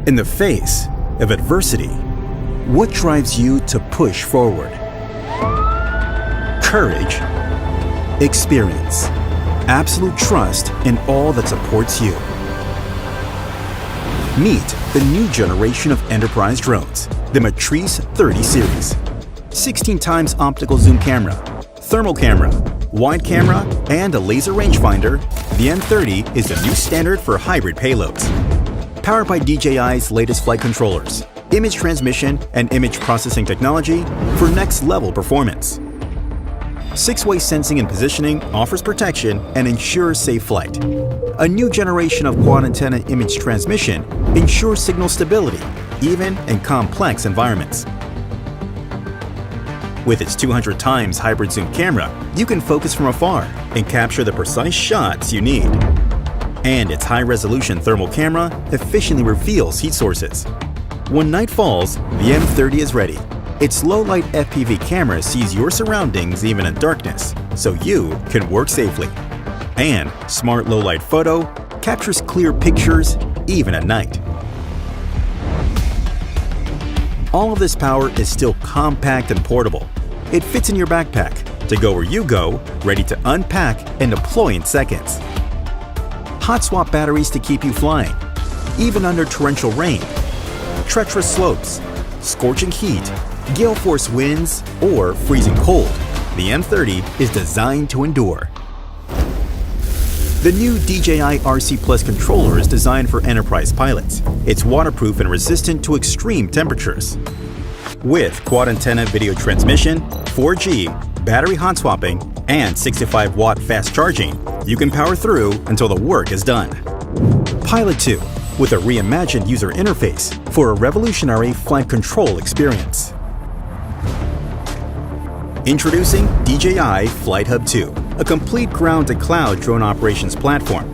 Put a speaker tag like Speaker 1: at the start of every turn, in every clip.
Speaker 1: In the face of adversity, what drives you to push forward? Courage, experience, absolute trust in all that supports you. Meet the new generation of enterprise drones, the Matrice 30 Series. 16 times optical zoom camera, thermal camera, wide camera, and a laser rangefinder, the M30 is the new standard for hybrid payloads. Powered by DJI's latest flight controllers, image transmission, and image processing technology for next-level performance. 6-way sensing and positioning offers protection and ensures safe flight. A new generation of quad-antenna image transmission ensures signal stability, even in complex environments. With its 200 times hybrid zoom camera, you can focus from afar and capture the precise shots you need. And its high-resolution thermal camera efficiently reveals heat sources. When night falls, the M30 is ready. Its low-light FPV camera sees your surroundings even in darkness, so you can work safely. And Smart Low-Light Photo captures clear pictures even at night. All of this power is still compact and portable. It fits in your backpack to go where you go, ready to unpack and deploy in seconds. Hot swap batteries to keep you flying, even under torrential rain, treacherous slopes, scorching heat, gale force winds, or freezing cold. The M30 is designed to endure. The new DJI RC Plus controller is designed for enterprise pilots. It's waterproof and resistant to extreme temperatures. With quad antenna video transmission, 4G, battery hot swapping, and 65-watt fast charging, you can power through until the work is done. Pilot 2, with a reimagined user interface for a revolutionary flight control experience. Introducing DJI Flight Hub 2, a complete ground-to-cloud drone operations platform.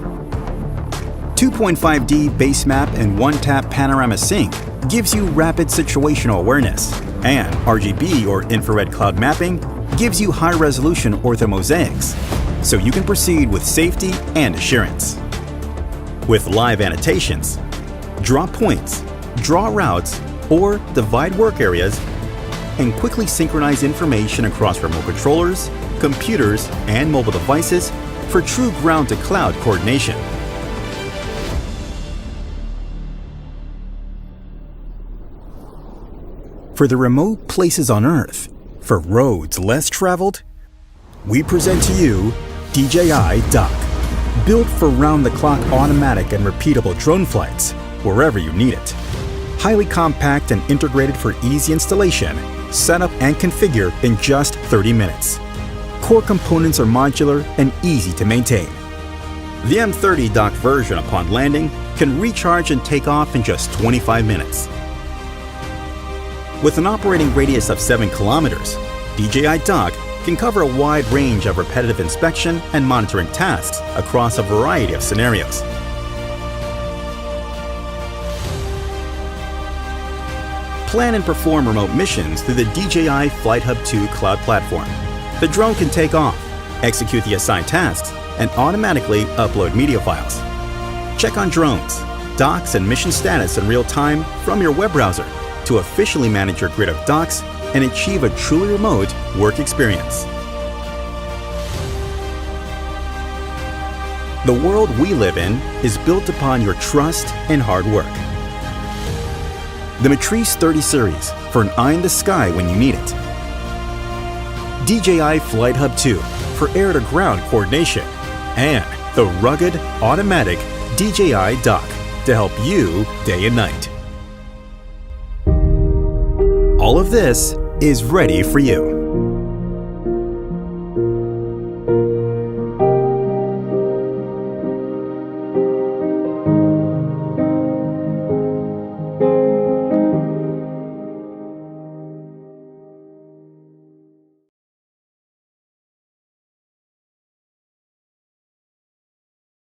Speaker 1: 2.5D base map and one-tap panorama sync gives you rapid situational awareness, and RGB or infrared cloud mapping gives you high-resolution orthomosaics, so you can proceed with safety and assurance. With live annotations, draw points, draw routes, or divide work areas, and quickly synchronize information across remote controllers, computers, and mobile devices for true ground-to-cloud coordination. For the remote places on Earth, for roads less traveled, we present to you DJI Duck, built for round-the-clock automatic and repeatable drone flights wherever you need it. Highly compact and integrated for easy installation, setup and configure in just 30 minutes. Core components are modular and easy to maintain. The M30 Duck version upon landing can recharge and take off in just 25 minutes. With an operating radius of 7 kilometers, DJI Duck can cover a wide range of repetitive inspection and monitoring tasks across a variety of scenarios. Plan and perform remote missions through the DJI Flight Hub 2 cloud platform. The drone can take off, execute the assigned tasks, and automatically upload media files. Check on drones, docks, and mission status in real time from your web browser to officially manage your grid of docks and achieve a truly remote work experience. The world we live in is built upon your trust and hard work. The Matrice 30 Series for an eye in the sky when you need it. DJI Flight Hub 2 for air-to-ground coordination. And the rugged, automatic DJI Duck to help you day and night. All of this is ready for you.